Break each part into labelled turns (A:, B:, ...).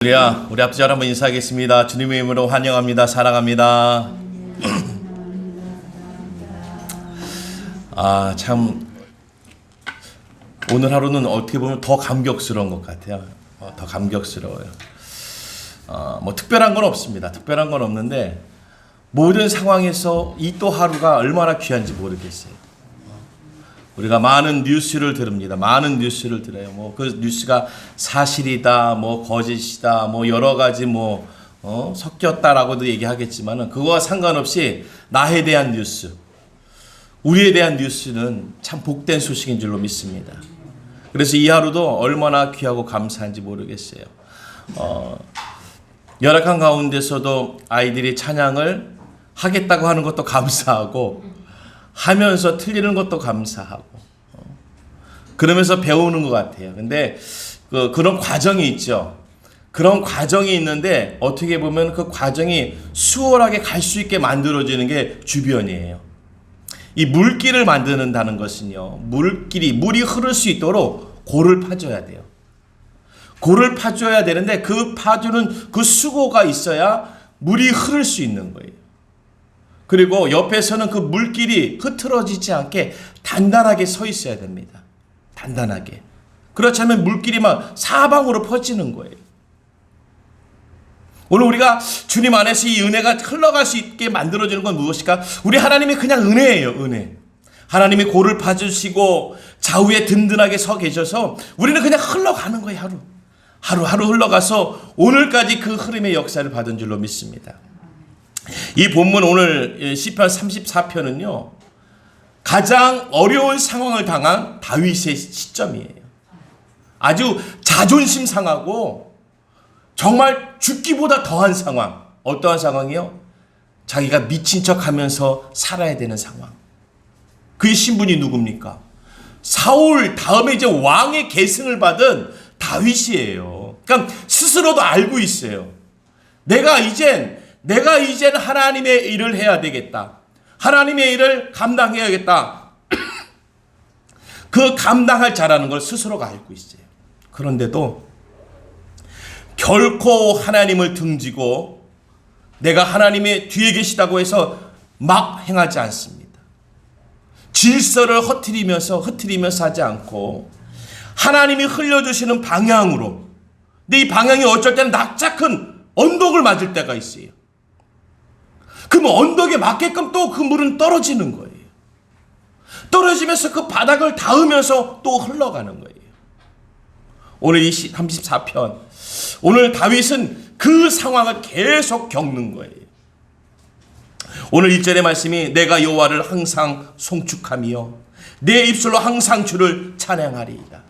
A: 할렐루야. 우리 앞서 한번 인사하겠습니다. 주님의 이름으로 환영합니다. 사랑합니다. 참 오늘 하루는 어떻게 보면 더 감격스러운 것 같아요. 더 감격스러워요. 뭐 특별한 건 없습니다. 특별한 건 없는데 모든 상황에서 이 또 하루가 얼마나 귀한지 모르겠어요. 우리가 많은 뉴스를 들읍니다. 많은 뉴스를 들어요. 뭐 그 뉴스가 사실이다, 뭐 거짓이다, 뭐 여러 가지 섞였다라고도 얘기하겠지만은 그거와 상관없이 나에 대한 뉴스, 우리에 대한 뉴스는 참 복된 소식인 줄로 믿습니다. 그래서 이 하루도 얼마나 귀하고 감사한지 모르겠어요. 열악한 가운데서도 아이들이 찬양을 하겠다고 하는 것도 감사하고 하면서 틀리는 것도 감사하고 그러면서 배우는 것 같아요. 근데 그런 과정이 있죠. 그런 과정이 있는데 어떻게 보면 그 과정이 수월하게 갈 수 있게 만들어지는 게 주변이에요. 이 물길을 만드는다는 것은요, 물이 흐를 수 있도록 골을 파줘야 돼요. 골을 파줘야 되는데 그 파주는 그 수고가 있어야 물이 흐를 수 있는 거예요. 그리고 옆에서는 그 물길이 흐트러지지 않게 단단하게 서 있어야 됩니다. 단단하게. 그렇지 않으면 물길이 막 사방으로 퍼지는 거예요. 오늘 우리가 주님 안에서 이 은혜가 흘러갈 수 있게 만들어지는 건 무엇일까? 우리 하나님이 그냥 은혜예요. 은혜. 하나님이 골을 파주시고 좌우에 든든하게 서 계셔서 우리는 그냥 흘러가는 거예요. 하루하루 흘러가서 오늘까지 그 흐름의 역사를 받은 줄로 믿습니다. 이 본문 오늘 시편 34편은요. 가장 어려운 상황을 당한 다윗의 시점이에요. 아주 자존심 상하고 정말 죽기보다 더한 상황. 어떠한 상황이요? 자기가 미친 척하면서 살아야 되는 상황. 그의 신분이 누굽니까? 사울 다음에 이제 왕의 계승을 받은 다윗이에요. 그러니까 스스로도 알고 있어요. 내가 이젠 하나님의 일을 해야 되겠다. 하나님의 일을 감당해야겠다. 그 감당할 자라는 걸 스스로가 알고 있어요. 그런데도 결코 하나님을 등지고 내가 하나님의 뒤에 계시다고 해서 막 행하지 않습니다. 질서를 흐트리면서 하지 않고 하나님이 흘려주시는 방향으로, 근데 이 방향이 어쩔 때는 납작한 언덕을 맞을 때가 있어요. 그럼 언덕에 맞게끔 또 그 물은 떨어지는 거예요. 떨어지면서 그 바닥을 닿으면서 또 흘러가는 거예요. 오늘 이 34편, 오늘 다윗은 그 상황을 계속 겪는 거예요. 오늘 1절의 말씀이 내가 여호와를 항상 송축하며 내 입술로 항상 주를 찬양하리이다.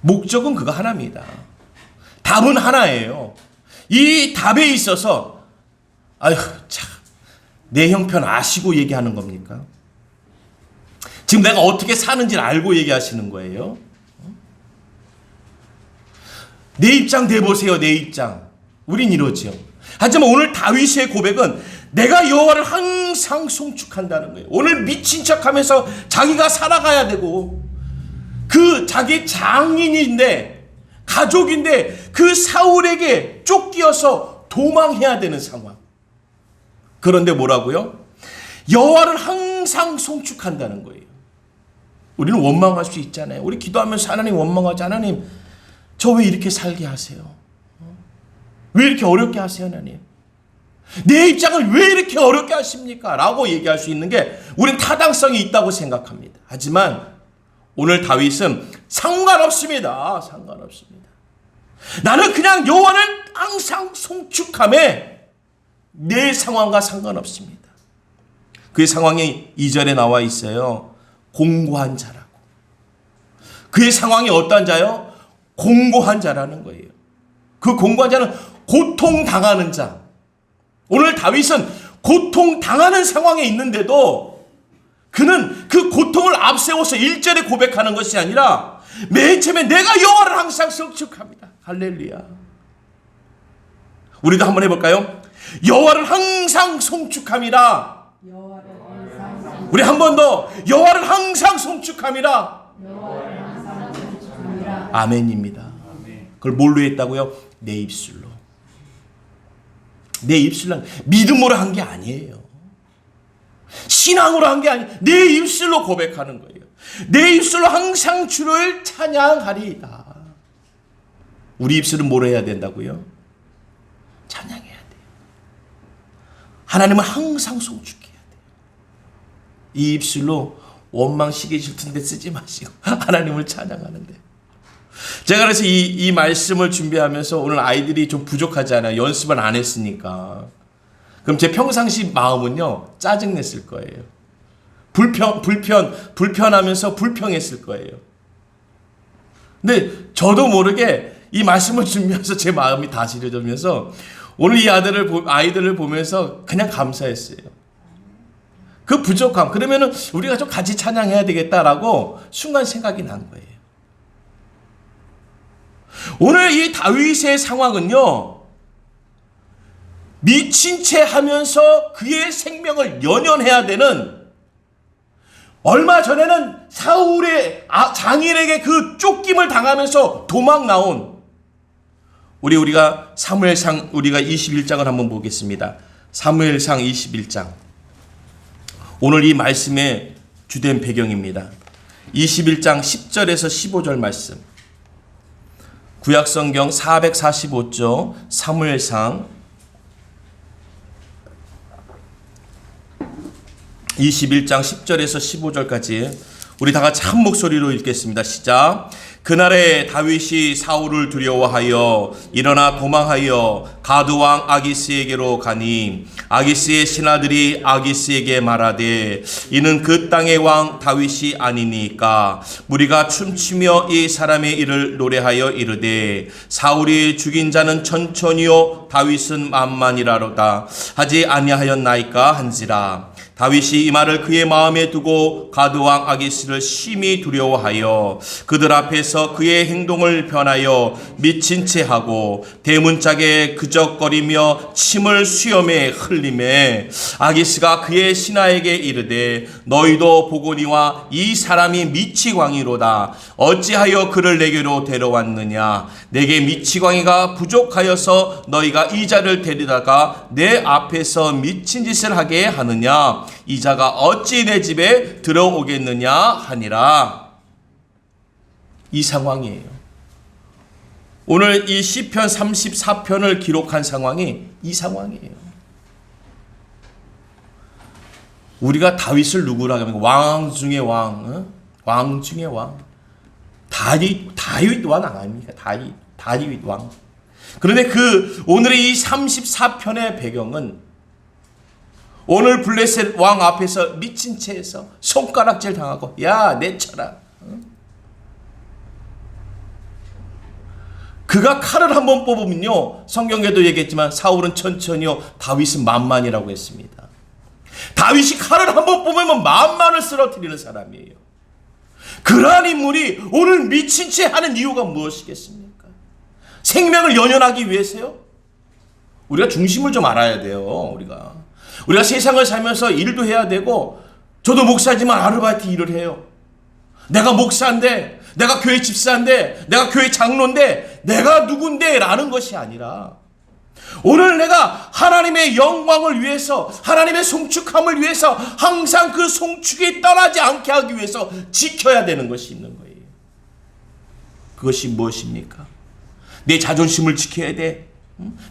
A: 목적은 그거 하나입니다. 답은 하나예요. 이 답에 있어서 내 형편 아시고 얘기하는 겁니까? 지금 내가 어떻게 사는지를 알고 얘기하시는 거예요. 내 입장 대보세요. 내 입장. 우린 이러죠. 하지만 오늘 다윗의 고백은 내가 여호와를 항상 송축한다는 거예요. 오늘 미친 척하면서 자기가 살아가야 되고 그 자기 장인인데 가족인데 그 사울에게 쫓기어서 도망해야 되는 상황. 그런데 뭐라고요? 여호와를 항상 송축한다는 거예요. 우리는 원망할 수 있잖아요. 우리 기도하면서 하나님 원망하지. 하나님 저 왜 이렇게 살게 하세요? 왜 이렇게 어렵게 하세요 하나님? 내 입장을 왜 이렇게 어렵게 하십니까? 라고 얘기할 수 있는 게 우린 타당성이 있다고 생각합니다. 하지만 오늘 다윗은 상관없습니다. 상관없습니다. 나는 그냥 여호와를 항상 송축하며 내 상황과 상관없습니다. 그의 상황이 2절에 나와 있어요. 공고한 자라고. 그의 상황이 어떤 자요? 공고한 자라는 거예요. 그 공고한 자는 고통당하는 자. 오늘 다윗은 고통당하는 상황에 있는데도 그는 그 고통을 앞세워서 1절에 고백하는 것이 아니라 맨 처음에 내가 여호와를 항상 송축합니다. 할렐루야. 우리도 한번 해볼까요? 여호와를 항상 송축함이라. 우리 한 번 더 여호와를 항상 송축함이라. 아멘입니다. 그걸 뭘로 했다고요? 내 입술로. 내 입술로, 믿음으로 한 게 아니에요. 신앙으로 한 게 아니에요. 내 입술로 고백하는 거예요. 내 입술로 항상 주를 찬양하리이다. 우리 입술은 뭘 해야 된다고요? 찬양해야 돼요. 하나님은 항상 송축해야 돼요. 이 입술로 원망 시기 질투인데 쓰지 마시고 하나님을 찬양하는데. 제가 그래서 이 말씀을 준비하면서 오늘 아이들이 좀 부족하잖아요. 연습을 안 했으니까. 그럼 제 평상시 마음은요, 짜증냈을 거예요. 불편하면서 불평했을 거예요. 근데 저도 모르게 이 말씀을 준비해서 제 마음이 다스려지면서 오늘 이 아이들을 보면서 그냥 감사했어요. 그 부족함, 그러면은 우리가 좀 같이 찬양해야 되겠다라고 순간 생각이 난 거예요. 오늘 이 다윗의 상황은요, 미친 채 하면서 그의 생명을 연연해야 되는, 얼마 전에는 사울의 장인에게 그 쫓김을 당하면서 도망 나온 우리가 사무엘상 우리가 21장을 한번 보겠습니다. 사무엘상 21장. 오늘 이 말씀의 주된 배경입니다. 21장 10절에서 15절 말씀. 구약성경 445쪽 사무엘상 21장 10절에서 15절까지 우리 다 같이 한 목소리로 읽겠습니다. 시작. 그날에 다윗이 사울을 두려워하여 일어나 도망하여 가드왕 아기스에게로 가니 아기스의 신하들이 아기스에게 말하되 이는 그 땅의 왕 다윗이 아니니까 무리가 춤추며 이 사람의 일을 노래하여 이르되 사울이 죽인 자는 천천히요 다윗은 만만이라로다 하지 아니하였나이까 한지라. 다윗이 이 말을 그의 마음에 두고 가드왕 아기스를 심히 두려워하여 그들 앞에서 그의 행동을 변하여 미친 채 하고 대문짝에 그적거리며 침을 수염에 흘리매 아기스가 그의 신하에게 이르되 너희도 보거니와 이 사람이 미치광이로다. 어찌하여 그를 내게로 데려왔느냐. 내게 미치광이가 부족하여서 너희가 이 자를 데리다가 내 앞에서 미친 짓을 하게 하느냐. 이 자가 어찌 내 집에 들어오겠느냐 하니라. 이 상황이에요. 오늘 이 시편 34편을 기록한 상황이 이 상황이에요. 우리가 다윗을 누구라고 하면 왕 중의 왕, 왕 중의 왕. 다윗 왕 아닙니까? 다윗 왕. 그런데 오늘의 이 34편의 배경은 오늘 블레셋 왕 앞에서 미친 채에서 손가락질 당하고 야 내쳐라. 그가 칼을 한번 뽑으면요, 성경에도 얘기했지만 사울은 천천히요 다윗은 만만이라고 했습니다. 다윗이 칼을 한번 뽑으면 만만을 쓰러뜨리는 사람이에요. 그러한 인물이 오늘 미친 채 하는 이유가 무엇이겠습니까? 생명을 연연하기 위해서요? 우리가 중심을 좀 알아야 돼요. 우리가 세상을 살면서 일도 해야 되고, 저도 목사지만 아르바이트 일을 해요. 내가 목사인데, 내가 교회 집사인데, 내가 교회 장로인데, 내가 누군데 라는 것이 아니라 오늘 내가 하나님의 영광을 위해서, 하나님의 송축함을 위해서 항상 그 송축이 떠나지 않게 하기 위해서 지켜야 되는 것이 있는 거예요. 그것이 무엇입니까? 내 자존심을 지켜야 돼.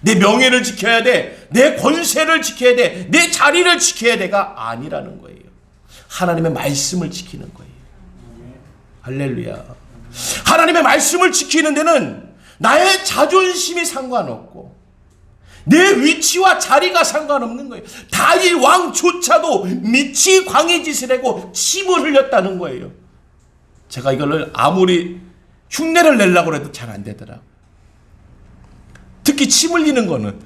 A: 내 명예를 지켜야 돼. 내 권세를 지켜야 돼. 내 자리를 지켜야 돼가 아니라는 거예요. 하나님의 말씀을 지키는 거예요. 할렐루야. 하나님의 말씀을 지키는 데는 나의 자존심이 상관없고 내 위치와 자리가 상관없는 거예요. 다윗 왕조차도 미치 광의 짓을 하고 침을 흘렸다는 거예요. 제가 이거를 아무리 흉내를 내려고 해도 잘 안 되더라. 특히 침 흘리는 거는,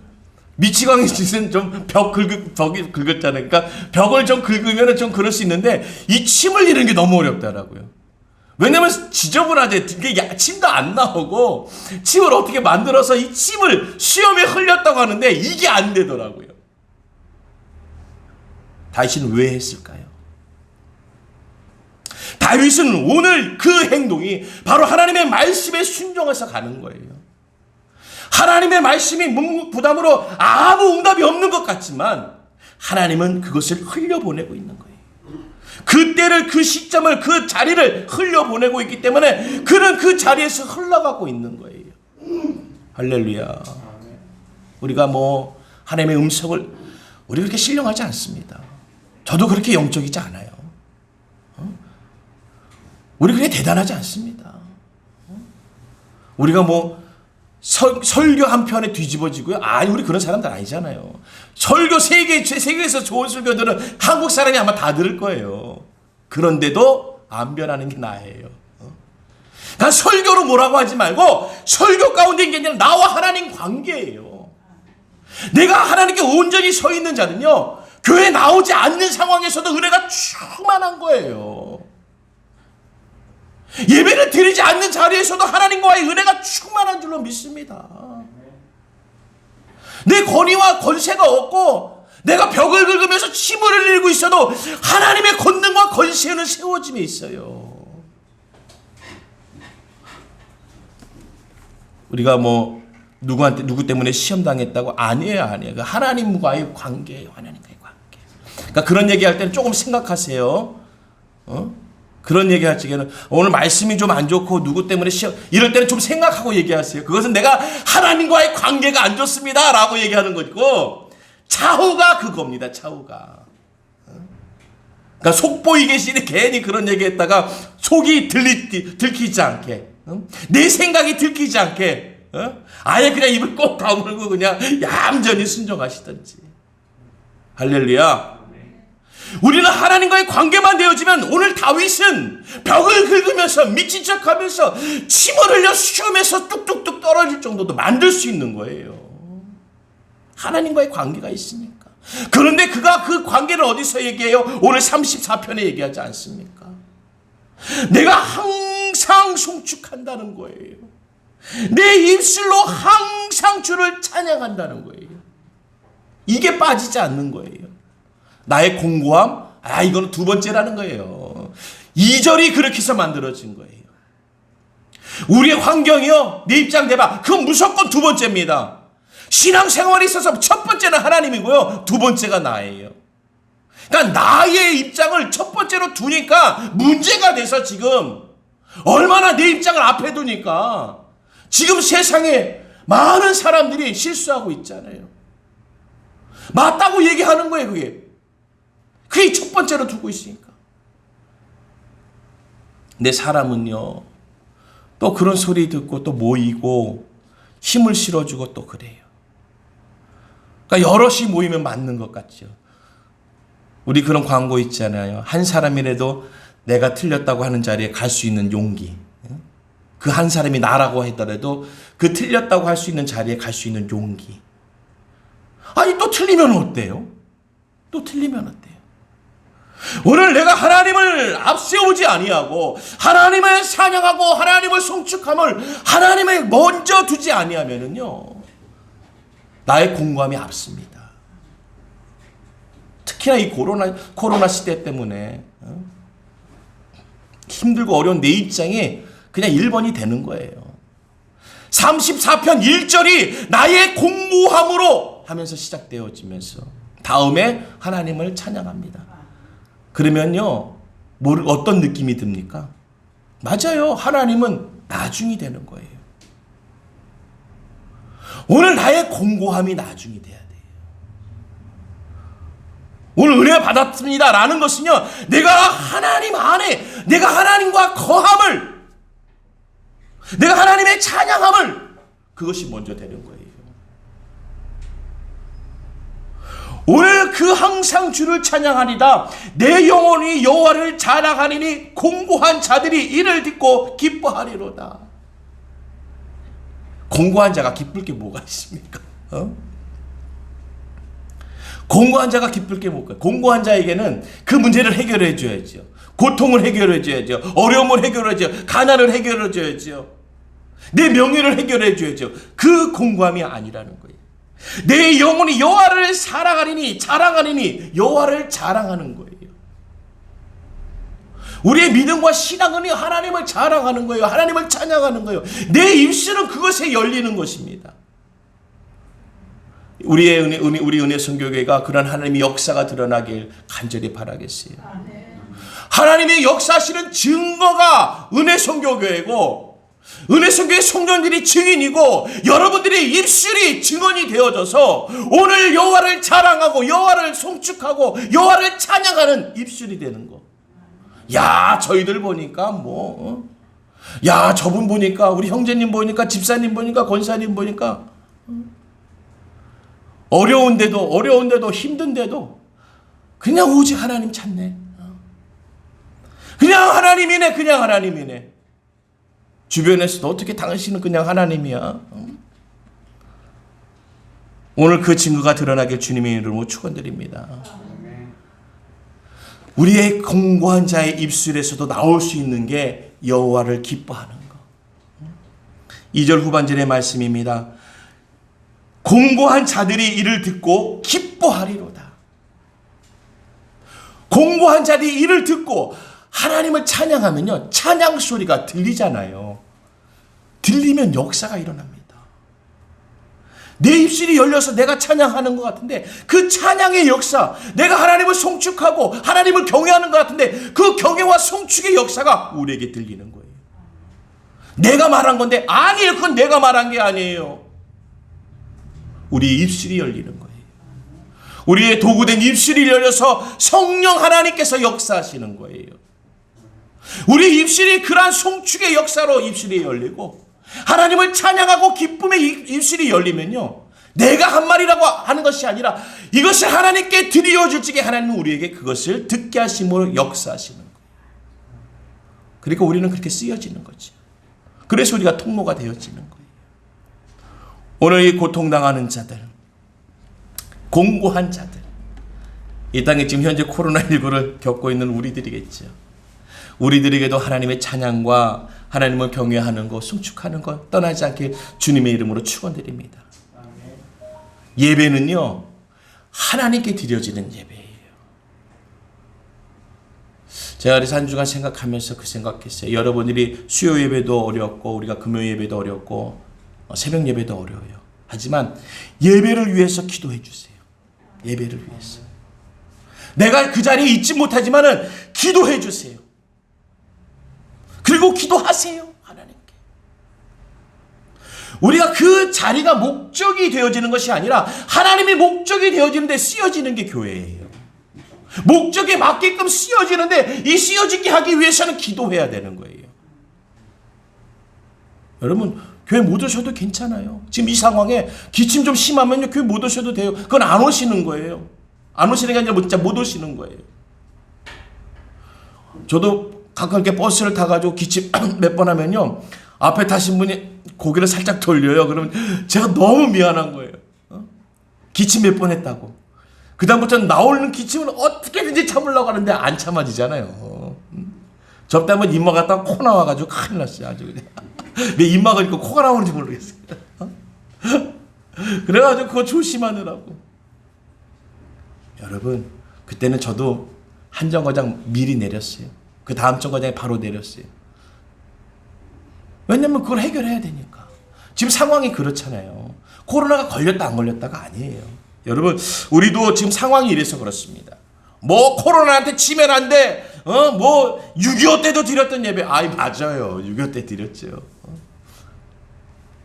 A: 미치광이 짓은 좀 벽이 긁었잖아요. 그러니까 벽을 좀 긁으면 좀 그럴 수 있는데 이 침 흘리는 게 너무 어렵더라고요. 왜냐면 지저분하지. 침도 안 나오고 침을 어떻게 만들어서 이 침을 수염에 흘렸다고 하는데 이게 안 되더라고요. 다윗은 왜 했을까요? 다윗은 오늘 그 행동이 바로 하나님의 말씀에 순종해서 가는 거예요. 하나님의 말씀이 묵묵부담으로 아무 응답이 없는 것 같지만 하나님은 그것을 흘려보내고 있는 거예요. 그 때를, 그 시점을, 그 자리를 흘려보내고 있기 때문에 그는 그 자리에서 흘러가고 있는 거예요. 할렐루야. 우리가 뭐 하나님의 음성을 우리 그렇게 신령하지 않습니다. 저도 그렇게 영적이지 않아요. 우리 그렇게 대단하지 않습니다. 우리가 뭐 설교 한 편에 뒤집어지고요. 아니, 우리 그런 사람들 아니잖아요. 설교 세계에서 좋은 설교들은 한국 사람이 아마 다 들을 거예요. 그런데도 안 변하는 게 나예요. 난 설교로 뭐라고 하지 말고 설교 가운데 있는 게 아니라 나와 하나님 관계예요. 내가 하나님께 온전히 서 있는 자는요, 교회 나오지 않는 상황에서도 은혜가 충만한 거예요. 예배를 드리지 않는 자리에서도 하나님과의 은혜가 충만한 줄로 믿습니다. 내 권위와 권세가 없고 내가 벽을 긁으면서 침을 흘리고 있어도 하나님의 권능과 권세는 세워짐에 있어요. 우리가 뭐 누구 때문에 시험 당했다고 아니에요. 하나님과의 관계예요. 하나님과의 관계. 그러니까 그런 얘기할 때는 조금 생각하세요. 그런 얘기할 적에는 오늘 말씀이 좀 안 좋고 누구 때문에 시험, 이럴 때는 좀 생각하고 얘기하세요. 그것은 내가 하나님과의 관계가 안 좋습니다 라고 얘기하는 거고, 차후가 그겁니다. 차후가. 그러니까 속보이게 시니 괜히 그런 얘기했다가 속이 들키지 않게, 내 생각이 들키지 않게, 아예 그냥 입을 꼭 다물고 그냥 얌전히 순종하시든지. 할렐루야. 우리는 하나님과의 관계만 되어지면 오늘 다윗은 벽을 긁으면서 미친 척하면서 침을 흘려 수염에서 뚝뚝뚝 떨어질 정도도 만들 수 있는 거예요. 하나님과의 관계가 있으니까. 그런데 그가 그 관계를 어디서 얘기해요? 오늘 34편에 얘기하지 않습니까? 내가 항상 송축한다는 거예요. 내 입술로 항상 주를 찬양한다는 거예요. 이게 빠지지 않는 거예요. 나의 공고함? 이거는 두 번째라는 거예요. 2절이 그렇게 해서 만들어진 거예요. 우리의 환경이요, 내 입장 대봐. 그건 무조건 두 번째입니다. 신앙생활에 있어서 첫 번째는 하나님이고요, 두 번째가 나예요. 그러니까 나의 입장을 첫 번째로 두니까 문제가 돼서 지금 얼마나 내 입장을 앞에 두니까 지금 세상에 많은 사람들이 실수하고 있잖아요. 맞다고 얘기하는 거예요, 그게 첫 번째로 두고 있으니까. 근데 사람은요, 또 그런 소리 듣고 또 모이고 힘을 실어주고 또 그래요. 그러니까 여럿이 모이면 맞는 것 같죠. 우리 그런 광고 있잖아요. 한 사람이라도 내가 틀렸다고 하는 자리에 갈 수 있는 용기. 그 한 사람이 나라고 하더라도 그 틀렸다고 할 수 있는 자리에 갈 수 있는 용기. 아니, 또 틀리면 어때요? 또 틀리면 어때요? 오늘 내가 하나님을 앞세우지 아니하고 하나님을 찬양하고 하나님을 송축함을 하나님을 먼저 두지 아니하면은요, 나의 공감이 앞섭니다. 특히나 이 코로나 시대 때문에 힘들고 어려운 내 입장이 그냥 1번이 되는 거예요. 34편 1절이 나의 공고함으로 하면서 시작되어지면서 다음에 하나님을 찬양합니다. 그러면요, 어떤 느낌이 듭니까? 맞아요. 하나님은 나중이 되는 거예요. 오늘 나의 공고함이 나중이 돼야 돼요. 오늘 은혜 받았습니다 라는 것은요, 내가 하나님 안에, 내가 하나님과 거함을, 내가 하나님의 찬양함을, 그것이 먼저 되는 거예요. 오늘 그 항상 주를 찬양하리다. 내 영혼이 여호와를 자랑하리니 공고한 자들이 이를 듣고 기뻐하리로다. 공고한 자가 기쁠 게 뭐가 있습니까? 공고한 자가 기쁠 게 뭐가? 공고한 자에게는 그 문제를 해결해 줘야죠. 고통을 해결해 줘야죠. 어려움을 해결해 줘야죠. 가난을 해결해 줘야죠. 내 명예를 해결해 줘야죠. 그 공고함이 아니라는 거예요. 내 영혼이 여호와를 사랑하리니, 자랑하리니, 여호와를 자랑하는 거예요. 우리의 믿음과 신앙은 하나님을 자랑하는 거예요. 하나님을 찬양하는 거예요. 내 입술은 그것에 열리는 것입니다. 우리 은혜 선교회가 그런 하나님의 역사가 드러나길 간절히 바라겠어요. 하나님의 역사하시는 증거가 은혜 선교교회고, 은혜 선교회 성도들이 증인이고, 여러분들의 입술이 증언이 되어져서 오늘 여호와를 자랑하고 여호와를 송축하고 여호와를 찬양하는 입술이 되는 거. 야, 저희들 보니까 야, 저분 보니까, 우리 형제님 보니까, 집사님 보니까, 권사님 보니까, 어려운데도 힘든데도 그냥 오직 하나님 찾네. 그냥 하나님이네. 주변에서도 어떻게 당신은 그냥 하나님이야. 오늘 그 증거가 드러나길 주님의 이름으로 축원드립니다. 우리의 공고한 자의 입술에서도 나올 수 있는 게 여호와를 기뻐하는 것. 2절 후반절의 말씀입니다. 공고한 자들이 이를 듣고 기뻐하리로다. 공고한 자들이 이를 듣고 하나님을 찬양하면요, 찬양 소리가 들리잖아요. 들리면 역사가 일어납니다. 내 입술이 열려서 내가 찬양하는 것 같은데 그 찬양의 역사, 내가 하나님을 송축하고 하나님을 경외하는 것 같은데 그 경외와 송축의 역사가 우리에게 들리는 거예요. 내가 말한 건데 아니에요. 그건 내가 말한 게 아니에요. 우리 입술이 열리는 거예요. 우리의 도구된 입술이 열려서 성령 하나님께서 역사하시는 거예요. 우리 입술이 그러한 송축의 역사로 입술이 열리고 하나님을 찬양하고 기쁨의 입술이 열리면요, 내가 한 말이라고 하는 것이 아니라 이것을 하나님께 드려줄 적에 하나님은 우리에게 그것을 듣게 하심으로 역사하시는 거예요. 그러니까 우리는 그렇게 쓰여지는 거죠. 그래서 우리가 통로가 되어지는 거예요. 오늘 이 고통당하는 자들, 공고한 자들, 이 땅에 지금 현재 코로나19를 겪고 있는 우리들이겠죠. 우리들에게도 하나님의 찬양과 하나님을 경외하는 것, 송축하는 것 떠나지 않게 주님의 이름으로 축원드립니다. 예배는요, 하나님께 드려지는 예배예요. 제가 그래서 한 주간 생각하면서 그 생각했어요. 여러분들이 수요 예배도 어렵고 우리가 금요 예배도 어렵고 새벽 예배도 어려워요. 하지만 예배를 위해서 기도해 주세요. 예배를 위해서. 내가 그 자리에 있지 못하지만은 기도해 주세요. 그리고 기도하세요. 하나님께. 우리가 그 자리가 목적이 되어지는 것이 아니라 하나님의 목적이 되어지는데 쓰여지는 게 교회예요. 목적에 맞게끔 쓰여지는데 이 쓰여지게 하기 위해서는 기도해야 되는 거예요. 여러분, 교회 못 오셔도 괜찮아요. 지금 이 상황에 기침 좀 심하면요, 교회 못 오셔도 돼요. 그건 안 오시는 거예요. 안 오시는 게 아니라 진짜 못 오시는 거예요. 저도 가끔 이렇게 버스를 타가지고 기침 몇 번 하면요, 앞에 타신 분이 고개를 살짝 돌려요. 그러면 제가 너무 미안한 거예요. 기침 몇 번 했다고. 그 다음부터는 나오는 기침은 어떻게든지 참으려고 하는데 안 참아지잖아요. 접다 한번 입마 갔다가 코 나와가지고 큰일 났어요. 아주 그냥. 내 입마가 있고 코가 나오는지 모르겠어요. 그래가지고 그거 조심하느라고. 여러분, 그때는 저도 한 정거장 미리 내렸어요. 그 다음 정거장에 바로 내렸어요. 왜냐면 그걸 해결해야 되니까. 지금 상황이 그렇잖아요. 코로나가 걸렸다 안 걸렸다가 아니에요. 여러분, 우리도 지금 상황이 이래서 그렇습니다. 뭐 코로나한테 치면 안 돼. 뭐 6.25 때도 드렸던 예배. 아이, 맞아요. 6.25 때 드렸죠.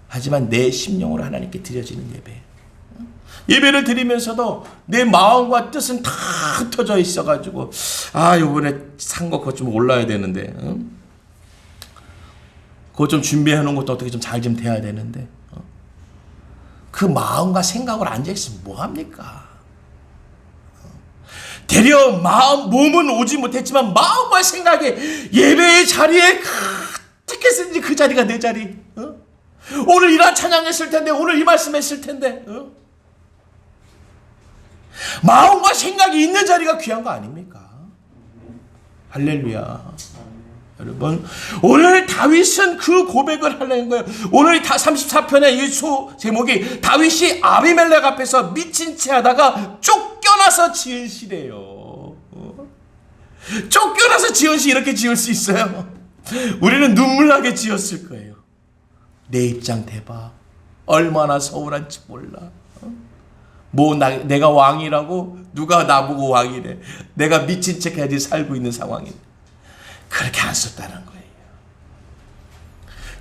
A: 하지만 내 심령으로 하나님께 드려지는 예배. 예배를 드리면서도 내 마음과 뜻은 다 흩어져 있어가지고, 아, 요번에 산 거 그거 좀 올라야 되는데, 그거 좀 준비해 놓은 것도 어떻게 좀 잘 좀 돼야 되는데, 그 마음과 생각으로 앉아있으면 뭐합니까? 되려 몸은 오지 못했지만 마음과 생각에 예배의 자리에 어떻게 쓰는지 그 자리가 내 자리. 오늘 이런 찬양했을 텐데, 오늘 이 말씀했을 텐데, 마음과 생각이 있는 자리가 귀한 거 아닙니까? 할렐루야. 여러분, 오늘 다윗은 그 고백을 하려는 거예요. 오늘 34편의 이 제목이 다윗이 아비멜렉 앞에서 미친 채 하다가 쫓겨나서 지은 시래요. 쫓겨나서 지은 시 이렇게 지을 수 있어요? 우리는 눈물나게 지었을 거예요. 내 입장 대봐. 얼마나 서운한지 몰라. 내가 왕이라고? 누가 나보고 왕이래? 내가 미친 척 해야지 살고 있는 상황인데. 그렇게 안 썼다는 거예요.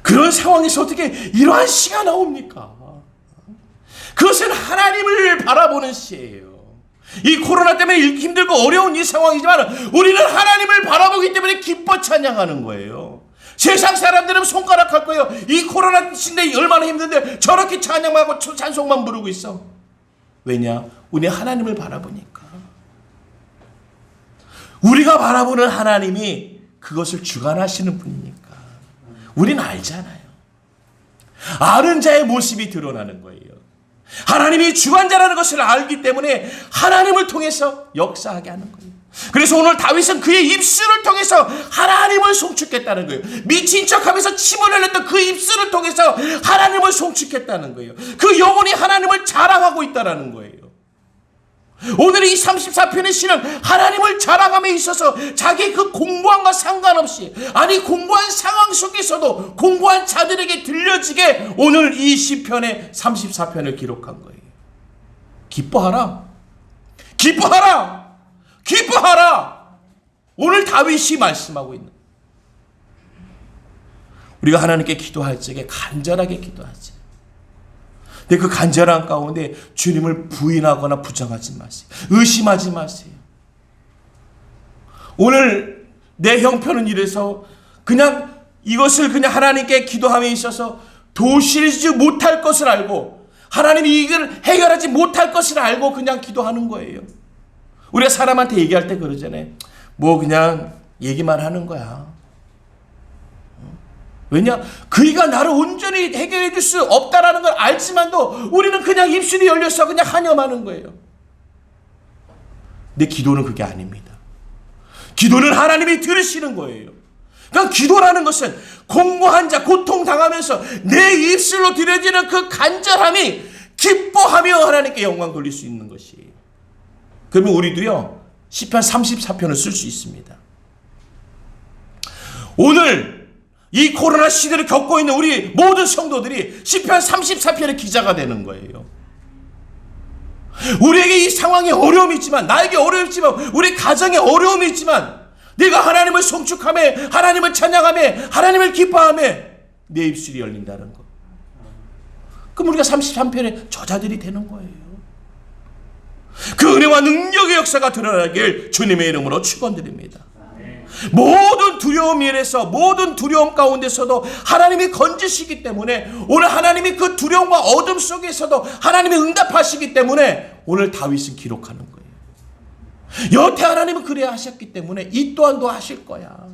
A: 그런 상황에서 어떻게 이러한 시가 나옵니까? 그것은 하나님을 바라보는 시예요. 이 코로나 때문에 힘들고 어려운 이 상황이지만 우리는 하나님을 바라보기 때문에 기뻐 찬양하는 거예요. 세상 사람들은 손가락할 거예요. 이 코로나 시대에 얼마나 힘든데 저렇게 찬양하고 찬송만 부르고 있어. 왜냐? 우리 하나님을 바라보니까. 우리가 바라보는 하나님이 그것을 주관하시는 분이니까. 우리는 알잖아요. 아는 자의 모습이 드러나는 거예요. 하나님이 주관자라는 것을 알기 때문에 하나님을 통해서 역사하게 하는 거예요. 그래서 오늘 다윗은 그의 입술을 통해서 하나님을 송축했다는 거예요. 미친 척하면서 침을 흘렸던 그 입술을 통해서 하나님을 송축했다는 거예요. 그 영혼이 하나님을 자랑하고 있다는 거예요. 오늘 이 34편의 시는 하나님을 자랑함에 있어서 자기 그 공고함과 상관없이, 아니 공고한 상황 속에서도 공고한 자들에게 들려지게 오늘 이 시편의 34편을 기록한 거예요. 기뻐하라, 기뻐하라, 기뻐하라. 오늘 다윗이 말씀하고 있는, 우리가 하나님께 기도할 적에 간절하게 기도하지. 근데 그 간절한 가운데 주님을 부인하거나 부정하지 마세요. 의심하지 마세요. 오늘 내 형편은 이래서 그냥 이것을 그냥 하나님께 기도함에 있어서 도우시지 못할 것을 알고, 하나님이 이걸 해결하지 못할 것을 알고 그냥 기도하는 거예요. 우리가 사람한테 얘기할 때 그러잖아요. 뭐 그냥 얘기만 하는 거야. 왜냐? 그이가 나를 온전히 해결해 줄 수 없다라는 걸 알지만도 우리는 그냥 입술이 열려서 그냥 한염하는 거예요. 근데 기도는 그게 아닙니다. 기도는 하나님이 들으시는 거예요. 그러니까 기도라는 것은 공고한 자, 고통당하면서 내 입술로 드려지는 그 간절함이 기뻐하며 하나님께 영광 돌릴 수 있는 것이에요. 그러면 우리도요, 시편 34편을 쓸 수 있습니다. 오늘 이 코로나 시대를 겪고 있는 우리 모든 성도들이 시편 34편의 기자가 되는 거예요. 우리에게 이 상황에 어려움이 있지만, 나에게 어려움이 있지만, 우리 가정에 어려움이 있지만, 내가 하나님을 송축하며, 하나님을 찬양하며, 하나님을 기뻐하며 내 입술이 열린다는 거. 그럼 우리가 33편의 저자들이 되는 거예요. 그 은혜와 능력의 역사가 드러나길 주님의 이름으로 축원드립니다. 모든 두려움 일에서, 모든 두려움 가운데서도 하나님이 건지시기 때문에, 오늘 하나님이 그 두려움과 어둠 속에서도 하나님이 응답하시기 때문에 오늘 다윗은 기록하는 거예요. 여태 하나님은 그래야 하셨기 때문에 이 또한도 하실 거야.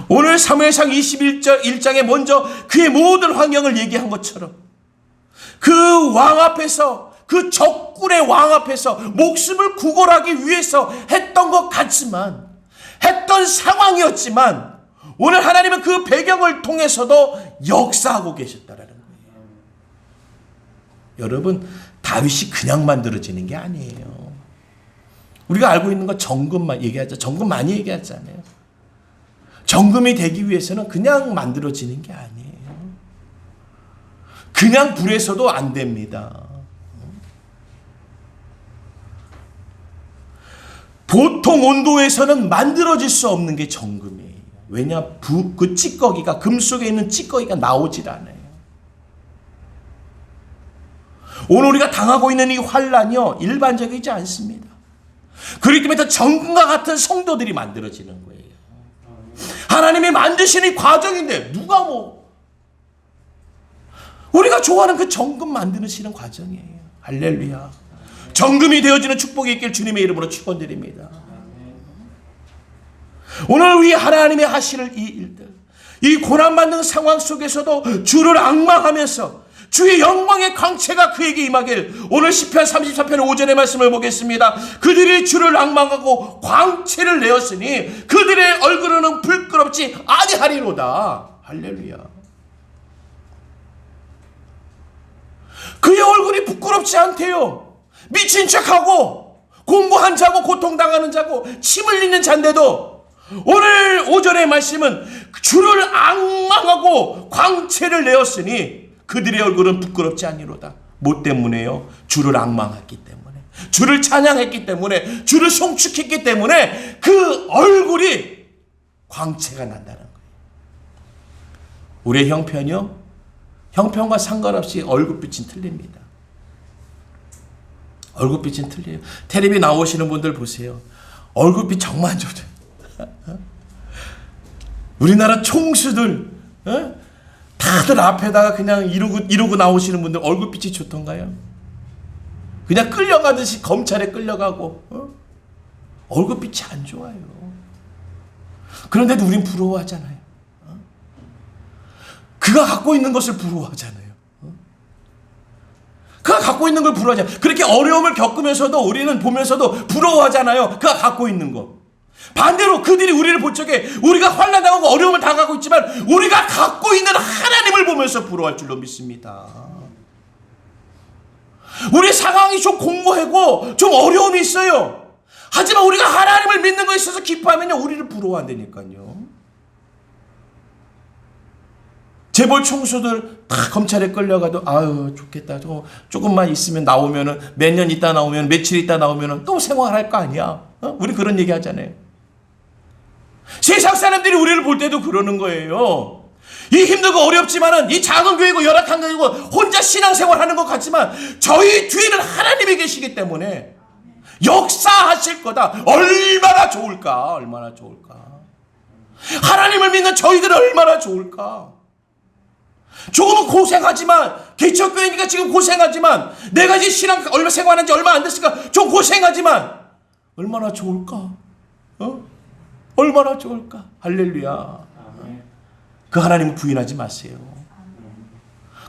A: 오늘 사무엘상 21장에 먼저 그의 모든 환경을 얘기한 것처럼 그 왕 앞에서, 그 적군의 왕 앞에서 목숨을 구걸하기 위해서 했던 것 같지만, 했던 상황이었지만, 오늘 하나님은 그 배경을 통해서도 역사하고 계셨다라는 거예요. 여러분, 다윗이 그냥 만들어지는 게 아니에요. 우리가 알고 있는 건 정금만 얘기하죠. 정금 많이 얘기하잖아요. 정금이 되기 위해서는 그냥 만들어지는 게 아니에요. 그냥 불에서도 안 됩니다. 보통 온도에서는 만들어질 수 없는 게 정금이에요. 왜냐? 그 찌꺼기가, 금속에 있는 찌꺼기가 나오질 않아요. 오늘 우리가 당하고 있는 이 환란이요, 일반적이지 않습니다. 그렇기 때문에 더 정금과 같은 성도들이 만들어지는 거예요. 하나님이 만드시는 과정인데 누가 우리가 좋아하는 그 정금 만드시는 과정이에요. 할렐루야. 정금이 되어지는 축복이 있길 주님의 이름으로 축원드립니다. 오늘 우리 하나님의 하실 이 일들, 이 고난받는 상황 속에서도 주를 앙망하면서 주의 영광의 광채가 그에게 임하길, 오늘 시편 34편 5절의 말씀을 보겠습니다. 그들이 주를 앙망하고 광채를 내었으니 그들의 얼굴은 불끄럽지 아니하리로다. 할렐루야. 그의 얼굴이 부끄럽지 않대요. 미친 척하고 공고한 자고 고통당하는 자고 침 흘리는 자인데도 오늘 5절의 말씀은 주를 앙망하고 광채를 내었으니 그들의 얼굴은 부끄럽지 아니로다. 뭐 때문에요? 주를 앙망했기 때문에, 주를 찬양했기 때문에, 주를 송축했기 때문에 그 얼굴이 광채가 난다는 거예요. 우리의 형편이요? 형편과 상관없이 얼굴빛은 틀립니다. 얼굴빛은 틀려요. 텔레비 나오시는 분들 보세요. 얼굴빛 정말 좋죠. 우리나라 총수들 다들 앞에다가 그냥 이러고 나오시는 분들 얼굴빛이 좋던가요? 그냥 끌려가듯이 검찰에 끌려가고 얼굴빛이 안 좋아요. 그런데도 우린 부러워하잖아요. 그가 갖고 있는 것을 부러워하잖아요. 그가 갖고 있는 걸 부러워하잖아요. 그렇게 어려움을 겪으면서도 우리는 보면서도 부러워하잖아요. 그가 갖고 있는 거. 반대로 그들이 우리를 볼 적에 우리가 환난당하고 어려움을 당하고 있지만 우리가 갖고 있는 하나님을 보면서 부러워할 줄로 믿습니다. 우리 상황이 좀 공고하고 좀 어려움이 있어요. 하지만 우리가 하나님을 믿는 것에 있어서 기뻐하면요, 우리를 부러워한다니까요. 재벌 총수들 다 검찰에 끌려가도 아유 좋겠다. 조금만 있으면 나오면은 몇 년 있다 나오면 며칠 있다 나오면은 또 생활할 거 아니야. 우리 그런 얘기 하잖아요. 세상 사람들이 우리를 볼 때도 그러는 거예요. 이 힘들고 어렵지만은 이 작은 교회고 열악한 교회고 혼자 신앙생활하는 것 같지만 저희 뒤에는 하나님이 계시기 때문에 역사하실 거다. 얼마나 좋을까? 얼마나 좋을까? 하나님을 믿는 저희들은 얼마나 좋을까? 조금은 고생하지만 개척교회니까 지금 고생하지만 내가 이제 신앙 얼마 생활한 지 얼마 안 됐으니까 좀 고생하지만 얼마나 좋을까? 얼마나 좋을까? 할렐루야. 그 하나님을 부인하지 마세요.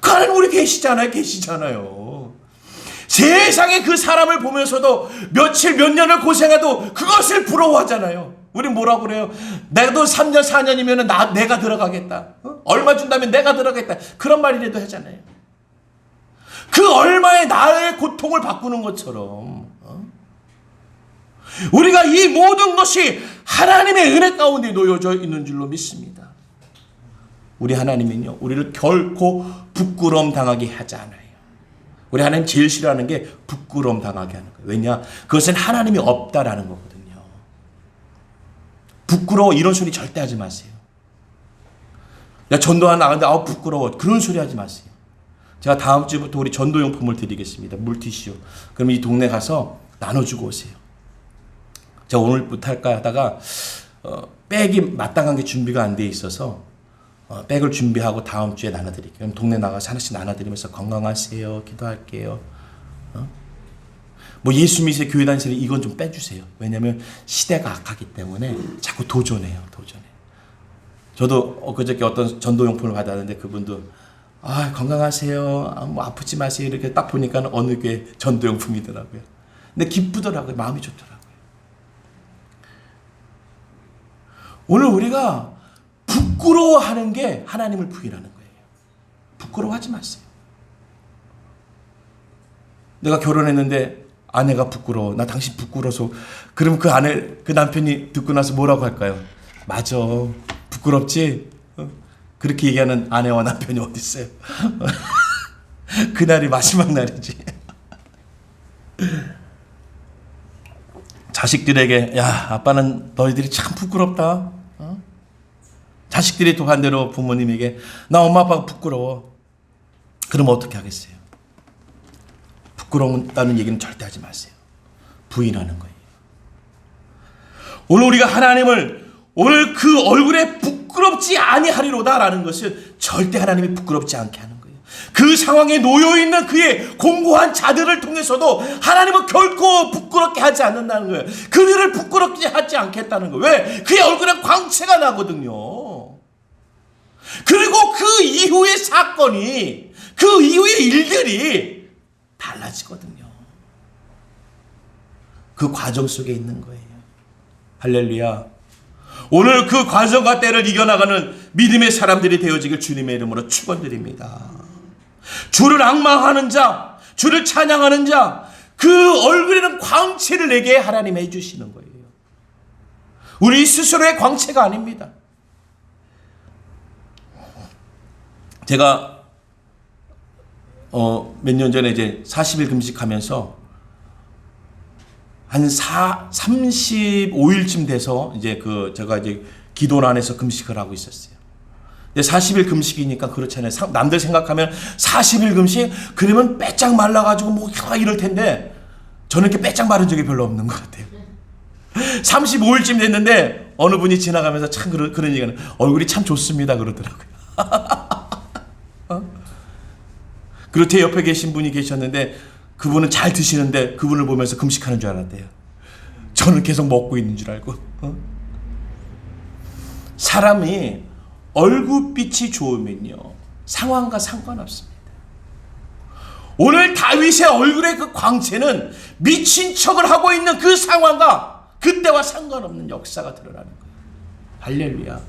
A: 그 하나님 우리 계시잖아요. 세상에 그 사람을 보면서도 며칠 몇 년을 고생해도 그것을 부러워하잖아요. 우리 뭐라고 그래요? 나도 3년 4년이면 내가 들어가겠다. 얼마 준다면 내가 들어가겠다. 그런 말이라도 하잖아요. 그 얼마의 나의 고통을 바꾸는 것처럼 우리가 이 모든 것이 하나님의 은혜 가운데 놓여져 있는 줄로 믿습니다. 우리 하나님은요, 우리를 결코 부끄러움 당하게 하지 않아요. 우리 하나님 제일 싫어하는 게 부끄러움 당하게 하는 거예요. 왜냐? 그것은 하나님이 없다라는 거거든요. 부끄러워 이런 소리 절대 하지 마세요. 야, 전도하러 나가는데 부끄러워 그런 소리 하지 마세요. 제가 다음 주부터 우리 전도용품을 드리겠습니다. 물티슈. 그럼 이 동네 가서 나눠주고 오세요. 제가 오늘부터 할까 하다가 백이 마땅한 게 준비가 안 돼 있어서 백을 준비하고 다음 주에 나눠드릴게요. 그럼 동네 나가서 하나씩 나눠드리면서 건강하세요. 기도할게요. 뭐 예수 믿으세요. 교회 다니세요. 이건 좀 빼주세요. 왜냐하면 시대가 악하기 때문에 자꾸 도전해요. 저도 엊그저께 어떤 전도용품을 받았는데 그분도 건강하세요. 뭐 아프지 마세요. 이렇게 딱 보니까 어느 교회 전도용품이더라고요. 근데 기쁘더라고요. 마음이 좋더라고요. 오늘 우리가 부끄러워하는 게 하나님을 부인하는 거예요. 부끄러워하지 마세요. 내가 결혼했는데 아내가 부끄러워. 나 당신 부끄러워서. 그럼 그 남편이 듣고 나서 뭐라고 할까요? 맞아. 부끄럽지? 그렇게 얘기하는 아내와 남편이 어디 있어요? 그날이 마지막 날이지. 자식들에게 야 아빠는 너희들이 참 부끄럽다. 자식들이 또 반대로 부모님에게 나 엄마 아빠가 부끄러워. 그러면 어떻게 하겠어요? 부끄러운다는 얘기는 절대 하지 마세요. 부인하는 거예요. 오늘 우리가 하나님을 오늘 그 얼굴에 부끄럽지 아니하리로다라는 것은 절대 하나님이 부끄럽지 않게 하는 거예요. 그 상황에 놓여있는 그의 공고한 자들을 통해서도 하나님은 결코 부끄럽게 하지 않는다는 거예요. 그들을 부끄럽게 하지 않겠다는 거예요. 왜? 그의 얼굴에 광채가 나거든요. 그리고 그 이후의 사건이 그 이후의 일들이 달라지거든요. 그 과정 속에 있는 거예요. 할렐루야. 오늘 그 과정과 때를 이겨나가는 믿음의 사람들이 되어지길 주님의 이름으로 축원드립니다. 주를 앙망하는 자, 주를 찬양하는 자, 그 얼굴에는 광채를 내게 하나님 해주시는 거예요. 우리 스스로의 광채가 아닙니다. 제가 몇 년 전에 이제 40일 금식하면서 한 35일쯤 돼서 이제 제가 이제 기도 안에서 금식을 하고 있었어요. 근데 40일 금식이니까 그렇잖아요. 남들 생각하면 40일 금식 그러면 빼짝 말라가지고 뭐 이럴 텐데 저는 이렇게 빼짝 마른 적이 별로 없는 것 같아요. 35일쯤 됐는데 어느 분이 지나가면서 참 그런 얘기는 얼굴이 참 좋습니다 그러더라고요. 그리고 제 옆에 계신 분이 계셨는데 그분은 잘 드시는데 그분을 보면서 금식하는 줄 알았대요. 저는 계속 먹고 있는 줄 알고. 사람이 얼굴빛이 좋으면요 상황과 상관없습니다. 오늘 다윗의 얼굴의 그 광채는 미친 척을 하고 있는 그 상황과 그때와 상관없는 역사가 드러나는 거예요. 할렐루야.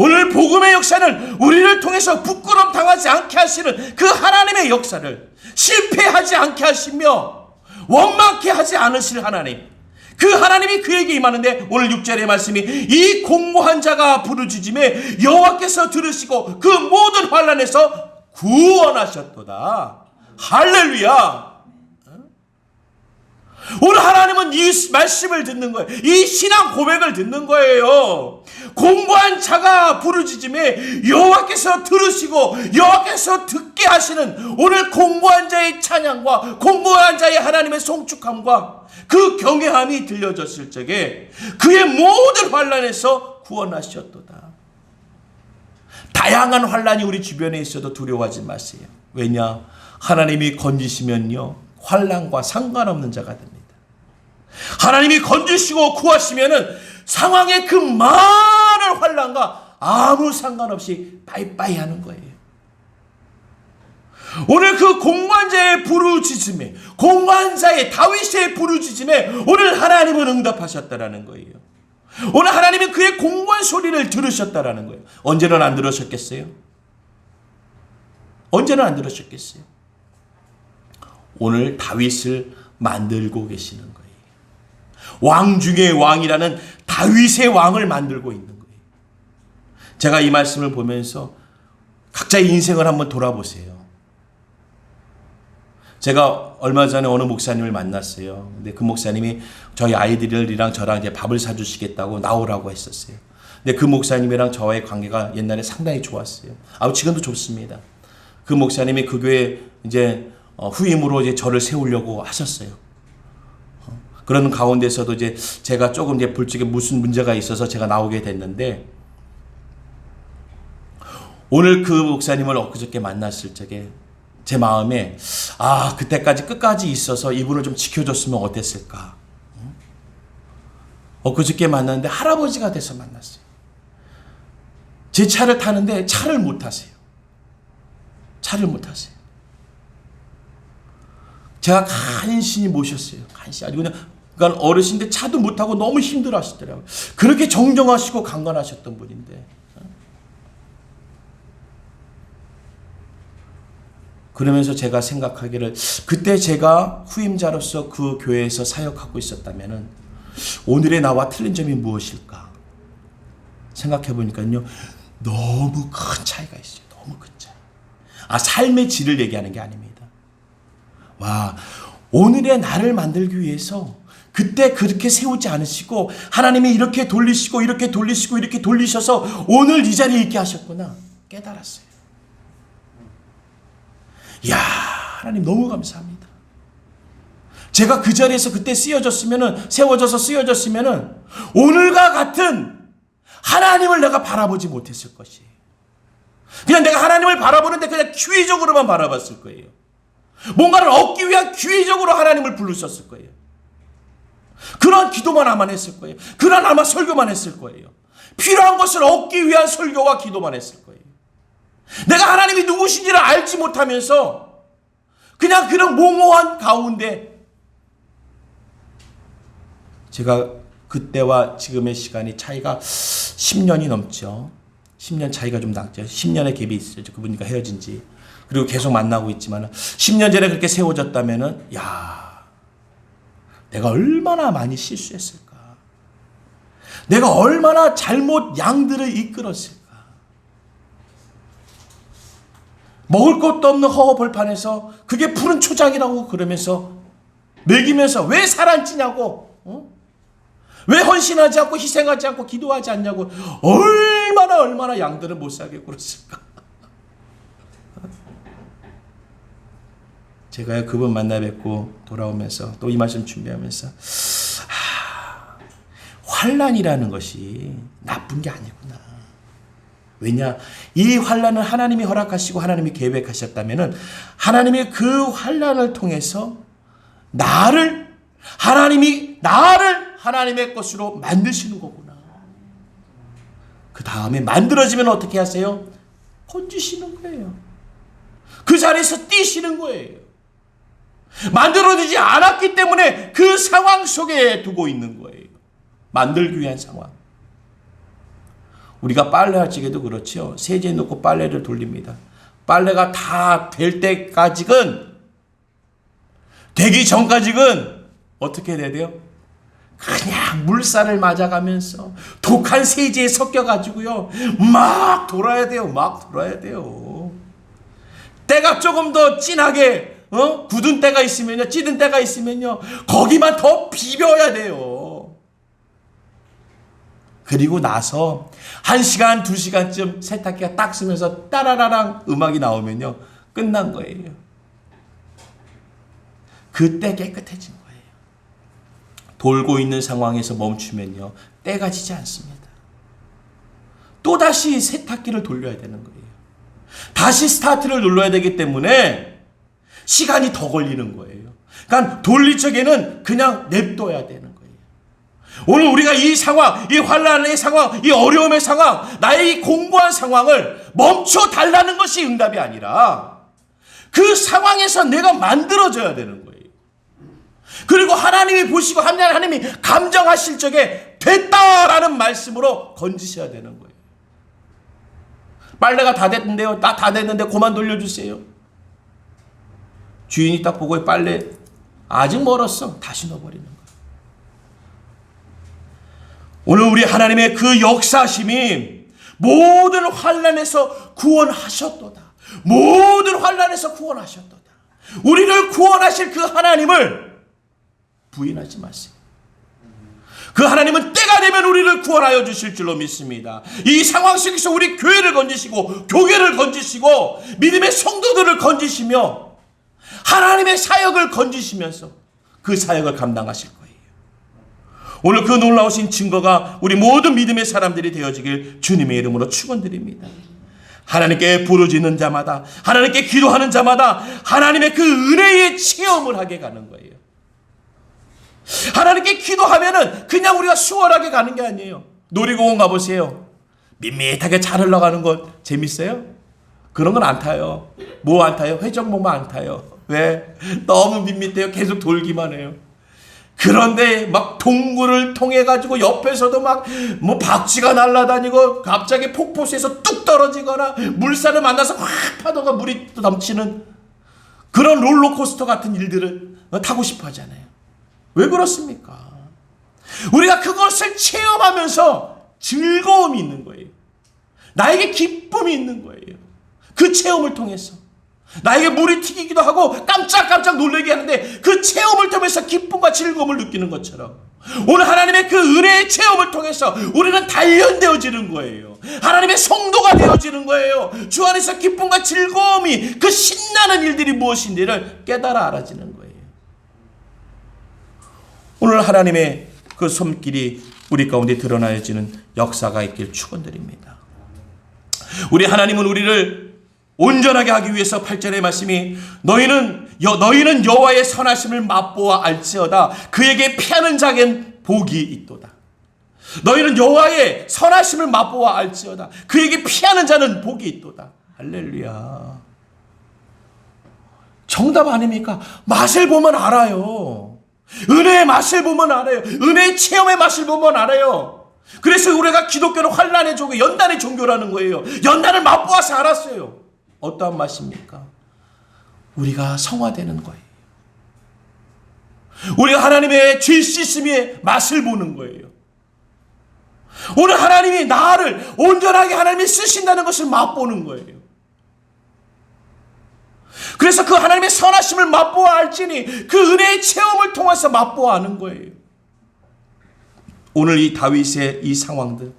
A: 오늘 복음의 역사는 우리를 통해서 부끄럼 당하지 않게 하시는 그 하나님의 역사를 실패하지 않게 하시며 원망케 하지 않으실 하나님, 그 하나님이 그에게 임하는데 오늘 6절의 말씀이 이 공고한 자가 부르짖음에 여호와께서 들으시고 그 모든 환난에서 구원하셨도다. 할렐루야. 오늘 하나님은 이 말씀을 듣는 거예요. 이 신앙 고백을 듣는 거예요. 공고한 자가 부르짖음에 여호와께서 들으시고 여호와께서 듣게 하시는 오늘 공고한 자의 찬양과 공고한 자의 하나님의 송축함과 그 경외함이 들려졌을 적에 그의 모든 환난에서 구원하셨도다. 다양한 환난이 우리 주변에 있어도 두려워하지 마세요. 왜냐? 하나님이 건지시면요 환난과 상관없는 자가 됩니다. 하나님이 건지시고 구하시면은 상황의 그 많은 환난과 아무 상관없이 빠이빠이 하는 거예요. 오늘 그 공고한 자의 부르짖음에, 공고한 자의 다윗의 부르짖음에 오늘 하나님은 응답하셨다라는 거예요. 오늘 하나님은 그의 공고한 소리를 들으셨다라는 거예요. 언제는 안 들으셨겠어요? 언제는 안 들으셨겠어요? 오늘 다윗을 만들고 계시는 거예요. 왕 중의 왕이라는 다윗의 왕을 만들고 있는 거예요. 제가 이 말씀을 보면서 각자의 인생을 한번 돌아보세요. 제가 얼마 전에 어느 목사님을 만났어요. 근데 그 목사님이 저희 아이들이랑 저랑 이제 밥을 사주시겠다고 나오라고 했었어요. 근데 그 목사님이랑 저와의 관계가 옛날에 상당히 좋았어요. 지금도 좋습니다. 그 목사님이 그 교회 이제 후임으로 이제 저를 세우려고 하셨어요. 그런 가운데서도 이제 제가 조금 이제 불적에 무슨 문제가 있어서 제가 나오게 됐는데 오늘 그 목사님을 엊그저께 만났을 적에 제 마음에 그때까지 끝까지 있어서 이분을 좀 지켜줬으면 어땠을까. 엊그저께 만났는데 할아버지가 돼서 만났어요. 제 차를 타는데 차를 못 타세요. 차를 못 타세요. 제가 간신히 모셨어요. 간신히. 아주 그러니까 어르신인데 차도 못 타고 너무 힘들어 하시더라고요. 그렇게 정정하시고 강건하셨던 분인데. 그러면서 제가 생각하기를 그때 제가 후임자로서 그 교회에서 사역하고 있었다면은 오늘의 나와 틀린 점이 무엇일까 생각해 보니까요 너무 큰 차이가 있어요. 너무 큰 차이. 삶의 질을 얘기하는 게 아닙니다. 오늘의 나를 만들기 위해서 그때 그렇게 세우지 않으시고 하나님이 이렇게 돌리시고 이렇게 돌리시고 이렇게 돌리셔서 오늘 이 자리에 있게 하셨구나 깨달았어요. 이야, 하나님 너무 감사합니다. 제가 그 자리에서 그때 세워져서 쓰여졌으면은 오늘과 같은 하나님을 내가 바라보지 못했을 것이에요. 그냥 내가 하나님을 바라보는데 그냥 기회적으로만 바라봤을 거예요. 뭔가를 얻기 위한 기회적으로 하나님을 부르셨을 거예요. 그런 기도만 아마 했을 거예요. 그런 아마 설교만 했을 거예요. 필요한 것을 얻기 위한 설교와 기도만 했을 거예요. 내가 하나님이 누구신지를 알지 못하면서 그냥 그런 모호한 가운데 제가 그때와 지금의 시간이 차이가 10년이 넘죠. 10년 차이가 좀 나죠. 10년의 갭이 있어요. 그분과 헤어진 지. 그리고 계속 만나고 있지만 10년 전에 그렇게 세워졌다면은 내가 얼마나 많이 실수했을까. 내가 얼마나 잘못 양들을 이끌었을까. 먹을 것도 없는 허허벌판에서 그게 푸른 초장이라고 그러면서 먹이면서 왜 살 안 찌냐고, 왜 헌신하지 않고 희생하지 않고 기도하지 않냐고, 얼마나 양들을 못 살게 굴었을까. 제가 그분 만나 뵙고 돌아오면서 또 이 말씀 준비하면서 환난이라는 것이 나쁜 게 아니구나. 왜냐? 이 환난은 하나님이 허락하시고 하나님이 계획하셨다면은 하나님이 그 환난을 통해서 하나님이 나를 하나님의 것으로 만드시는 거구나. 그 다음에 만들어지면 어떻게 하세요? 건지시는 거예요. 그 자리에서 뛰시는 거예요. 만들어지지 않았기 때문에 그 상황 속에 두고 있는 거예요. 만들기 위한 상황. 우리가 빨래할 적에도 그렇죠. 세제에 넣고 빨래를 돌립니다. 빨래가 다 될 때까지는, 되기 전까지는 어떻게 해야 돼요? 그냥 물살을 맞아가면서 독한 세제에 섞여가지고요, 막 돌아야 돼요. 막 돌아야 돼요. 때가 조금 더 진하게 굳은 때가 있으면요, 찌든 때가 있으면요, 거기만 더 비벼야 돼요. 그리고 나서 1시간, 2시간쯤 세탁기가 딱 쓰면서 따라라랑 음악이 나오면요, 끝난 거예요. 그때 깨끗해진 거예요. 돌고 있는 상황에서 멈추면요, 때가 지지 않습니다. 또다시 세탁기를 돌려야 되는 거예요. 다시 스타트를 눌러야 되기 때문에 시간이 더 걸리는 거예요. 그러니까 돌릴 적에는 그냥 냅둬야 되는 거예요. 오늘 우리가 이 상황, 이 환난의 상황, 이 어려움의 상황, 나의 이 공고한 상황을 멈춰 달라는 것이 응답이 아니라 그 상황에서 내가 만들어져야 되는 거예요. 그리고 하나님이 보시고 하나님이 감정하실 적에 됐다라는 말씀으로 건지셔야 되는 거예요. 빨래가 다 됐는데요, 나 다 됐는데 그만 돌려주세요. 주인이 딱 보고 빨래 아직 멀었어, 다시 넣어버리는 거예요. 오늘 우리 하나님의 그 역사심이 모든 환난에서 구원하셨도다. 모든 환난에서 구원하셨도다. 우리를 구원하실 그 하나님을 부인하지 마세요. 그 하나님은 때가 되면 우리를 구원하여 주실 줄로 믿습니다. 이 상황 속에서 우리 교회를 건지시고 교계를 건지시고 믿음의 성도들을 건지시며 하나님의 사역을 건지시면서 그 사역을 감당하실 거예요. 오늘 그 놀라우신 증거가 우리 모든 믿음의 사람들이 되어지길 주님의 이름으로 축원드립니다. 하나님께 부르짖는 자마다, 하나님께 기도하는 자마다 하나님의 그 은혜의 체험을 하게 가는 거예요. 하나님께 기도하면은 그냥 우리가 수월하게 가는 게 아니에요. 놀이공원 가보세요. 밋밋하게 잘 흘러가는 것 재밌어요? 그런 건 안 타요. 뭐 안 타요? 회전목마 안 타요. 왜? 너무 밋밋해요. 계속 돌기만 해요. 그런데 막 동굴을 통해 가지고 옆에서도 막 뭐 박쥐가 날아다니고 갑자기 폭포수에서 뚝 떨어지거나 물살을 만나서 확 파도가 물이 넘치는 그런 롤러코스터 같은 일들을 타고 싶어 하잖아요. 왜 그렇습니까? 우리가 그것을 체험하면서 즐거움이 있는 거예요. 나에게 기쁨이 있는 거예요. 그 체험을 통해서 나에게 물이 튀기기도 하고 깜짝깜짝 놀라게 하는데 그 체험을 통해서 기쁨과 즐거움을 느끼는 것처럼 오늘 하나님의 그 은혜의 체험을 통해서 우리는 단련되어지는 거예요. 하나님의 성도가 되어지는 거예요. 주 안에서 기쁨과 즐거움이, 그 신나는 일들이 무엇인지를 깨달아 알아지는 거예요. 오늘 하나님의 그 손길이 우리 가운데 드러나야지는 역사가 있길 축원드립니다. 우리 하나님은 우리를 온전하게 하기 위해서 8절의 말씀이 너희는 여호와의 선하심을 맛보아 알지어다. 그에게 피하는 자에겐 복이 있도다. 너희는 여호와의 선하심을 맛보아 알지어다. 그에게 피하는 자는 복이 있도다. 할렐루야. 정답 아닙니까? 맛을 보면 알아요. 은혜의 맛을 보면 알아요. 은혜의 체험의 맛을 보면 알아요. 그래서 우리가 기독교는 환난의 종교, 연단의 종교라는 거예요. 연단을 맛보아서 알았어요. 어떠한 맛입니까? 우리가 성화되는 거예요. 우리가 하나님의 죄 씻음의 맛을 보는 거예요. 오늘 하나님이 나를 온전하게 하나님이 쓰신다는 것을 맛보는 거예요. 그래서 그 하나님의 선하심을 맛보아 알지니 그 은혜의 체험을 통해서 맛보아 아는 거예요. 오늘 이 다윗의 이 상황들,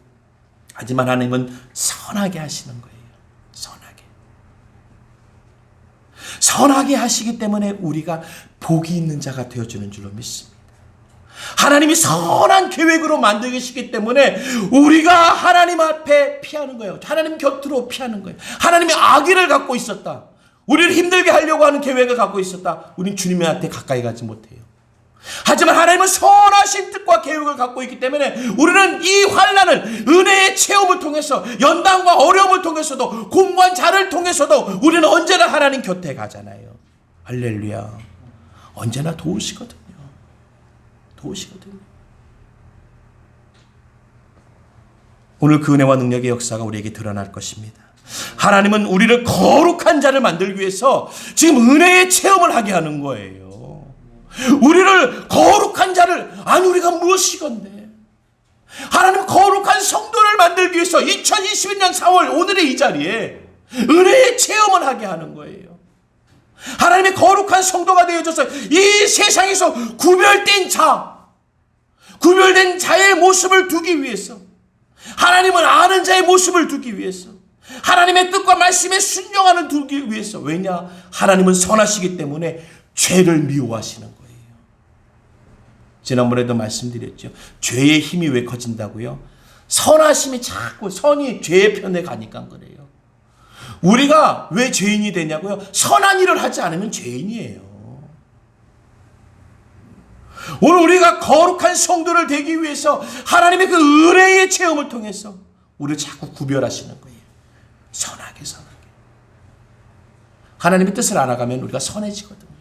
A: 하지만 하나님은 선하게 하시는 거예요. 선하게 하시기 때문에 우리가 복이 있는 자가 되어주는 줄로 믿습니다. 하나님이 선한 계획으로 만드시기 때문에 우리가 하나님 앞에 피하는 거예요. 하나님 곁으로 피하는 거예요. 하나님이 악의를 갖고 있었다, 우리를 힘들게 하려고 하는 계획을 갖고 있었다, 우린 주님한테 가까이 가지 못해요. 하지만 하나님은 선하신 뜻과 계획을 갖고 있기 때문에 우리는 이 환난을 은혜의 체험을 통해서, 연단과 어려움을 통해서도, 공고한 자를 통해서도 우리는 언제나 하나님 곁에 가잖아요. 할렐루야. 언제나 도우시거든요. 오늘 그 은혜와 능력의 역사가 우리에게 드러날 것입니다. 하나님은 우리를 거룩한 자를 만들기 위해서 지금 은혜의 체험을 하게 하는 거예요. 우리를 거룩한 자를, 아니 우리가 무엇이건데, 하나님 거룩한 성도를 만들기 위해서 2021년 4월 오늘의 이 자리에 은혜의 체험을 하게 하는 거예요. 하나님의 거룩한 성도가 되어져서 이 세상에서 구별된 자의 모습을 두기 위해서, 하나님을 아는 자의 모습을 두기 위해서, 하나님의 뜻과 말씀에 순종하는 두기 위해서. 왜냐? 하나님은 선하시기 때문에 죄를 미워하시는 거예요. 지난번에도 말씀드렸죠. 죄의 힘이 왜 커진다고요? 선하심이 자꾸, 선이 죄의 편에 가니까 그래요. 우리가 왜 죄인이 되냐고요? 선한 일을 하지 않으면 죄인이에요. 오늘 우리가 거룩한 성도를 되기 위해서 하나님의 그 은혜의 체험을 통해서 우리를 자꾸 구별하시는 거예요. 선하게. 하나님의 뜻을 알아가면 우리가 선해지거든요.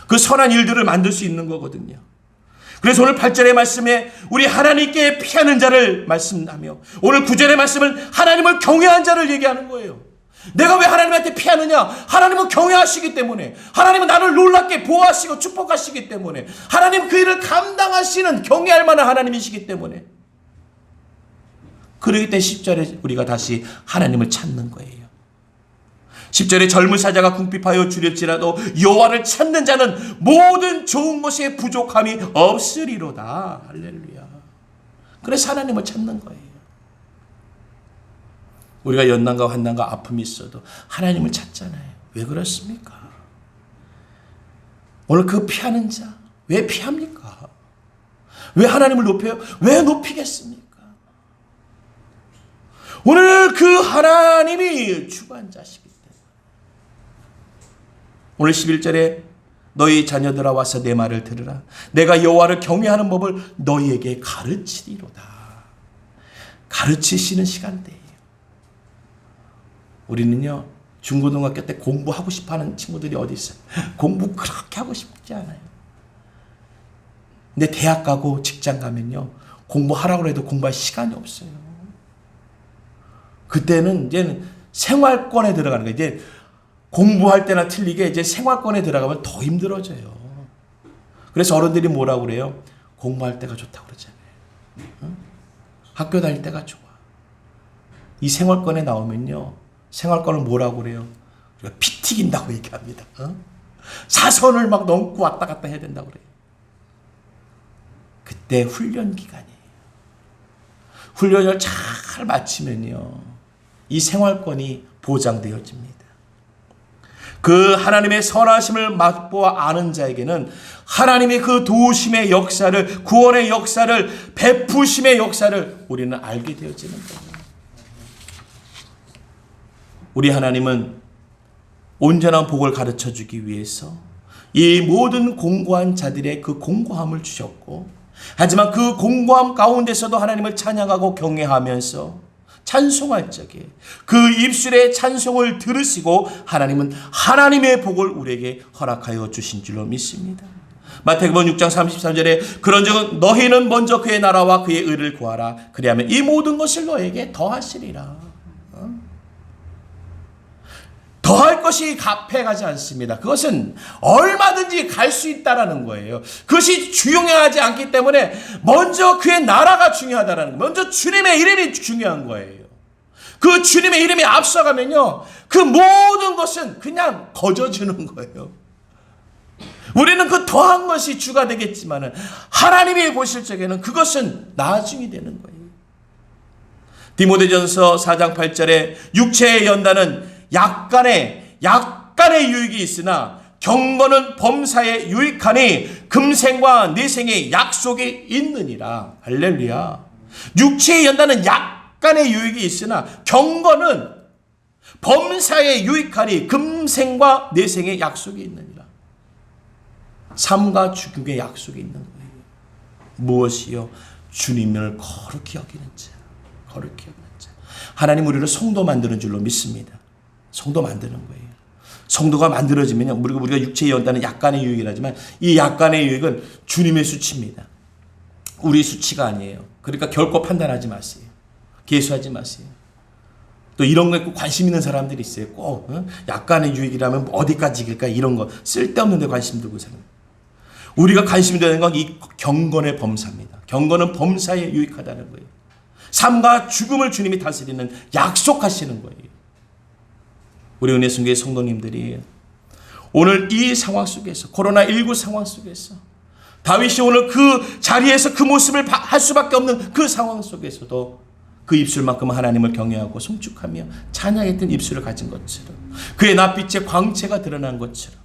A: 그 선한 일들을 만들 수 있는 거거든요. 그래서 오늘 8절의 말씀에 우리 하나님께 피하는 자를 말씀하며, 오늘 9절의 말씀은 하나님을 경외한 자를 얘기하는 거예요. 내가 왜 하나님한테 피하느냐? 하나님은 경외하시기 때문에, 하나님은 나를 놀랍게 보호하시고 축복하시기 때문에, 하나님 그 일을 감당하시는 경외할 만한 하나님이시기 때문에, 그러기 때문에 10절에 우리가 다시 하나님을 찾는 거예요. 10절에 젊은 사자가 궁핍하여 주렸지라도 여호와를 찾는 자는 모든 좋은 것에 부족함이 없으리로다. 할렐루야. 그래서 하나님을 찾는 거예요. 우리가 연난과 환난과 아픔이 있어도 하나님을 찾잖아요. 왜 그렇습니까? 오늘 그 피하는 자, 왜 피합니까? 왜 하나님을 높여요? 왜 높이겠습니까? 오늘 그 하나님이 주관자시기 때문에. 오늘 11절에 너희 자녀들아 와서 내 말을 들으라. 내가 여호와를 경외하는 법을 너희에게 가르치리로다. 가르치시는 시간대예요. 우리는요, 중고등학교 때 공부하고 싶어하는 친구들이 어디 있어요? 공부 그렇게 하고 싶지 않아요. 근데 대학 가고 직장 가면요, 공부하라고 해도 공부할 시간이 없어요. 그때는 이제는 생활권에 들어가는 거예요. 이제 공부할 때나 틀리게 이제 생활권에 들어가면 더 힘들어져요. 그래서 어른들이 뭐라고 그래요? 공부할 때가 좋다고 그러잖아요. 응? 학교 다닐 때가 좋아. 이 생활권에 나오면요, 생활권을 뭐라고 그래요? 우리가 피 튀긴다고 얘기합니다. 사선을 막 넘고 왔다 갔다 해야 된다고 그래요. 그때 훈련 기간이에요. 훈련을 잘 마치면요, 이 생활권이 보장되어집니다. 그 하나님의 선하심을 맛보아 아는 자에게는 하나님의 그 도우심의 역사를, 구원의 역사를, 베푸심의 역사를 우리는 알게 되어지는 거예요. 우리 하나님은 온전한 복을 가르쳐 주기 위해서 이 모든 공고한 자들의 그 공고함을 주셨고, 하지만 그 공고함 가운데서도 하나님을 찬양하고 경외하면서 찬송할 적에 그 입술의 찬송을 들으시고 하나님은 하나님의 복을 우리에게 허락하여 주신 줄로 믿습니다. 마태복음 6장 33절에 그런즉 너희는 먼저 그의 나라와 그의 의를 구하라. 그리하면 이 모든 것을 너에게 더하시리라. 더할 것이 갚해가지 않습니다. 그것은 얼마든지 갈 수 있다라는 거예요. 그것이 중요하지 않기 때문에 먼저 그의 나라가 중요하다라는 거예요. 먼저 주님의 이름이 중요한 거예요. 그 주님의 이름이 앞서가면요, 그 모든 것은 그냥 거저주는 거예요. 우리는 그 더한 것이 주가 되겠지만은 하나님이 보실 적에는 그것은 나중이 되는 거예요. 디모데전서 4장 8절에 육체의 연단은 약간의 유익이 있으나 경건은 범사에 유익하니 금생과 내생의 약속이 있느니라. 할렐루야. 육체의 연단은 약간의 유익이 있으나 경건은 범사에 유익하니 금생과 내생의 약속이 있느니라. 삶과 죽음의 약속이 있는 거예요. 무엇이요? 주님을 거룩히 여기는 자. 거룩히 여기는 자. 하나님 우리를 성도 만드는 줄로 믿습니다. 성도 만드는 거예요. 성도가 만들어지면요, 우리가 육체의 연단은 약간의 유익이라지만 이 약간의 유익은 주님의 수치입니다. 우리 수치가 아니에요. 그러니까 결코 판단하지 마세요. 계수하지 마세요. 또 이런 거에 관심 있는 사람들이 있어요. 꼭 약간의 유익이라면 어디까지 이길까, 이런 거 쓸데없는 데 관심 두고 사는. 우리가 관심이 되는 건 이 경건의 범사입니다. 경건은 범사에 유익하다는 거예요. 삶과 죽음을 주님이 다스리는 약속하시는 거예요. 우리 은혜순교의 성도님들이 오늘 이 상황 속에서, 코로나19 상황 속에서, 다윗이 오늘 그 자리에서 그 모습을 할 수밖에 없는 그 상황 속에서도 그 입술만큼 하나님을 경외하고 송축하며 찬양했던 입술을 가진 것처럼, 그의 낯빛의 광채가 드러난 것처럼,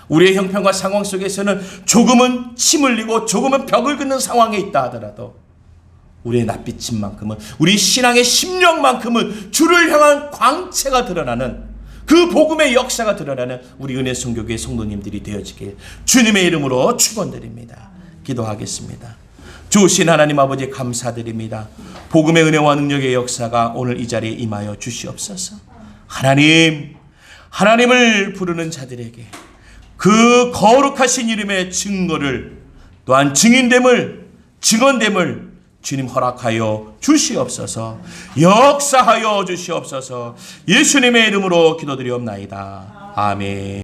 A: 우리의 형편과 상황 속에서는 조금은 침 흘리고 조금은 벽을 긋는 상황에 있다 하더라도 우리의 낯빛만큼은, 우리 신앙의 심령만큼은 주를 향한 광채가 드러나는, 그 복음의 역사가 드러나는 우리 은혜성교교의 성도님들이 되어지길 주님의 이름으로 축원드립니다. 기도하겠습니다. 주신 하나님 아버지 감사드립니다. 복음의 은혜와 능력의 역사가 오늘 이 자리에 임하여 주시옵소서. 하나님을 부르는 자들에게 그 거룩하신 이름의 증거를, 또한 증인됨을, 증언됨을 주님 허락하여 주시옵소서. 역사하여 주시옵소서. 예수님의 이름으로 기도드리옵나이다. 아멘.